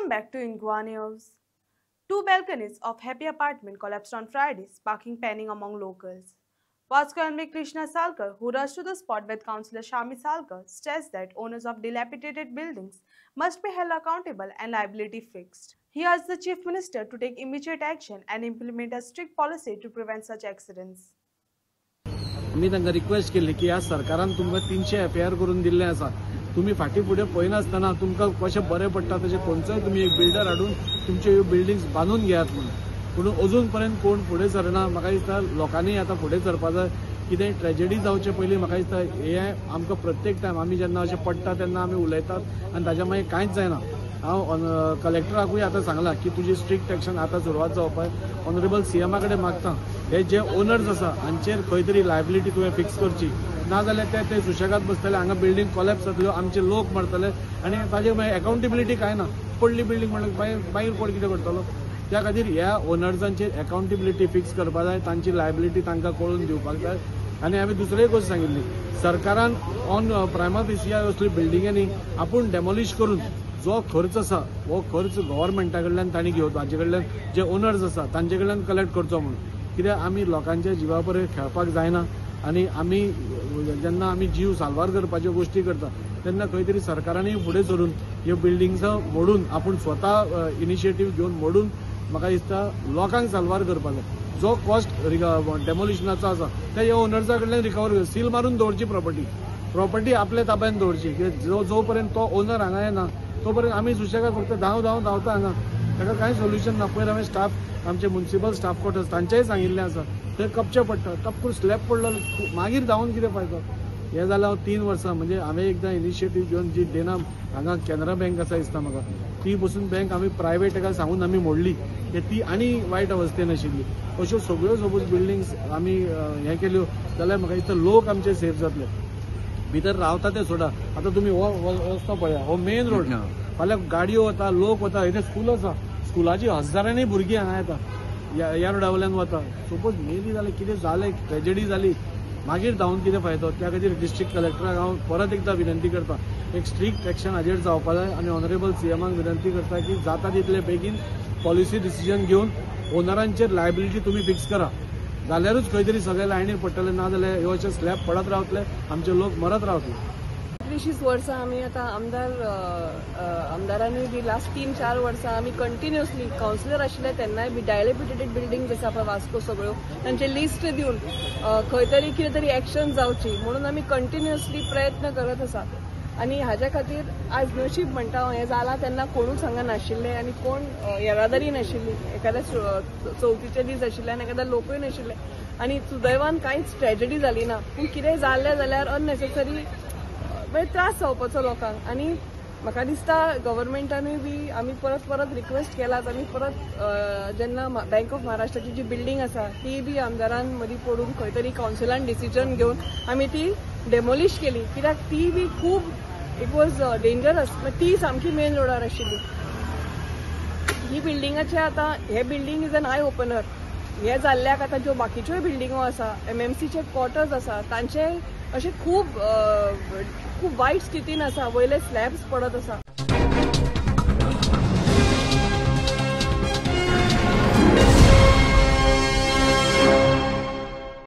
Welcome back to Ingwa News. Two balconies of Happy Apartment collapsed on Friday, sparking panic among locals. Vasco MD Krishna Salkar, who rushed to the spot with Councillor Shami Salkar, stressed that owners of dilapidated buildings must be held accountable and liability fixed. He asked the Chief Minister to take immediate action and implement a strict policy to prevent such accidents. मी तांकां request केली की ह्या सरकारान तुमकां 300 FIR करून दिल्ले आसा. तुम्ही फाटी फुडें पळयनासतना तुमकां कशें बरें पडटा तशें खंयचोय तुम्ही एक बिल्डर हाडून तुमचे ह्यो बिल्डिंग्स बांदून घेयात म्हणून. पूण अजून पर्यंत कोण फुडें सरना. म्हाका दिसता लोकांनी आतां फुडें सरपा जाय. कितेंय ट्रेजेडी जावचे पयलीं म्हाका दिसता हे आमकां प्रत्येक टायम आमी जेन्ना अशें पडटा तेन्ना आमी उलयतात आनी ताच्या मागीर कांयच जायना. हांव कलेक्टराकूय आतां सांगलां की तुजी स्ट्रिक्ट एक्शन आतां सुरवात जावपाक. ऑनरेबल CMा कडेन मागता हे जे ओनर्स आसा हांचेर खंय तरी लायबिलिटी तुवें फिक्स करची. नाजाल्यार ते सुशेगाद बसतले, हांगा बिल्डींग कोलॅप्स जातल्यो, आमचे लोक मरतले आनी ताजेर मागीर अकाउंटेबिलिटी काय ना. पडली बिल्डींग म्हणल्यार मागीर कोण कितें करतलो. त्या खातीर ह्या ओनर्सांचेर अकाउंटेबिलिटी फिक्स करपाक जाय, तांची लायबिलिटी तांकां कळून दिवपाक जाय. आनी हांवें दुसरी गोष्ट सांगिल्ली, सरकारान ऑन प्रायमा फेसिया असली बिल्डिंगांनी आपूण डेमोलिश करून जो खर्च आसा हो खर्च गव्हर्मेंटा कडल्यान तांणी घेवचो, हाचे कडल्यान जे ओनर्स आसा तांचे कडल्यान कलेक्ट करचो म्हणून. कित्याक आमी लोकांच्या जिवा बरें खेळपाक जायना आनी आमी जेन्ना आमी जीव साल्वार करपाच्यो गोश्टी करता तेन्ना खंय तरी सरकारानूय फुडें सरून ह्यो बिल्डिंग्स मोडून आपूण स्वता इनिशिएटीव घेवन मोडून म्हाका दिसता लोकांक साल्वार करपाक जाय. जो कॉस्ट डेमोलिशनाचो आसा ते ह्या ओनर्सा कडल्यान रिकवर करता. सील मारून दवरची प्रॉपर्टी आपल्या ताब्यान दवरची. जो पर्यंत तो ओनर हांगा येना तो पर्यंत आमी सुशेगाद फक्त धांवता हांगा. ताका कांय सोल्युशन ना. पयर हांवें स्टाफ आमचे म्युनिसिपल स्टाफ क्वॉर्टर्स तांचेय सांगिल्लें आसा ते कपचे पडटा. टपकून स्लॅब पडलो मागीर धांवन कितें फायदो. हे जाल्यार 3 वर्सां म्हणजे हांवें एकदां इनिशिएटीव घेवन जी डेना हांगा कॅनरा बँक आसा दिसता म्हाका ती बसून बँक आमी प्रायवेट एका सांगून आमी मोडली की ती आनी वायट अवस्थेन आशिल्ली. अश्यो सगळ्यो सपोज बिल्डिंग्स आमी हे केल्यो जाल्यार म्हाका दिसता लोक आमचे सेफ जातले. भितर रावता ते सोडा. आतां तुमी हो रस्तो पळया, हो मेन रोड. फाल्यां गाडयो वता, लोक वता, हे स्कूल आसा, स्कुलाची हजारांनी भुरगीं हांगा येता, ह्या रोडा वयल्यान वता. सपोज मेली जाल्यार कितें जालें, ट्रेजेडी जाली मागीर धांवन कितें फायदो. त्या खातीर डिस्ट्रिक्ट कलेक्टराक हांव परत एकदां विनंती करता एक स्ट्रिक्ट एक्शन हाजेर जावपा जाय आनी ऑनरेबल CMाक विनंती करता की जाता तितले बेगीन पॉलिसी डिसिजन घेवन ओनरांचेर लायबिलिटी तुमी फिक्स करा. जाल्यारूच खंय तरी सगळे लायनीर पडटले. ना जाल्यार ह्यो अशे स्लॅब पडत रावतले, आमचे लोक मरत रावतले. 20 वर्सां आमी आतां आमदारांनी बी लास्ट 3-4 वर्सां आमी कंटिन्युअसली कावन्सिलर आशिल्ले तेन्नाय बी डायलेपिटेटेड बिल्डिंग्स आसा पळय वास्को सगळ्यो तांचे लिस्ट दिवन खंय तरी कितें तरी एक्शन जावची म्हणून आमी कंटिन्युअसली प्रयत्न करत आसा. आनी हाज्या खातीर आज नशीब म्हणटा हांव हें जालां तेन्ना कोणूच हांगा नाशिल्ले आनी कोण येरादारी नाशिल्ली. एखाद्या चवथीचे दीस आशिल्ले आनी एखाद्या लोकूय नाशिल्ले आनी सुदैवान कांयच ट्रेजेडी जाली ना. पूण कितेंय जाल्लें जाल्यार अननेसेसरी त्रास जावपाचो लोकांक. आनी म्हाका दिसता गव्हर्मेंटानूय बी आमी परत रिक्वेस्ट केलात. आमी परत जेन्ना बँक ऑफ महाराष्ट्राची जी बिल्डींग आसा ती बी आमदारान मदीं पडून खंय तरी कावन्सिलान डिसिजन घेवन आमी ती डेमोलिश केली. कित्याक ती बी खूब इट वॉज डेंजरस. ती सामकी मेन रोडार आशिल्ली. ही बिल्डिंगाचे आतां हे building is an eye opener. हे जाल्ल्याक आतां ज्यो बाकीच्योय बिल्डिंगो आसा, MMCचे क्वॉर्टर्स आसा तांचे अशे खूब वायट स्थितीन आसा. वयले स्लॅब्स पडत आसा.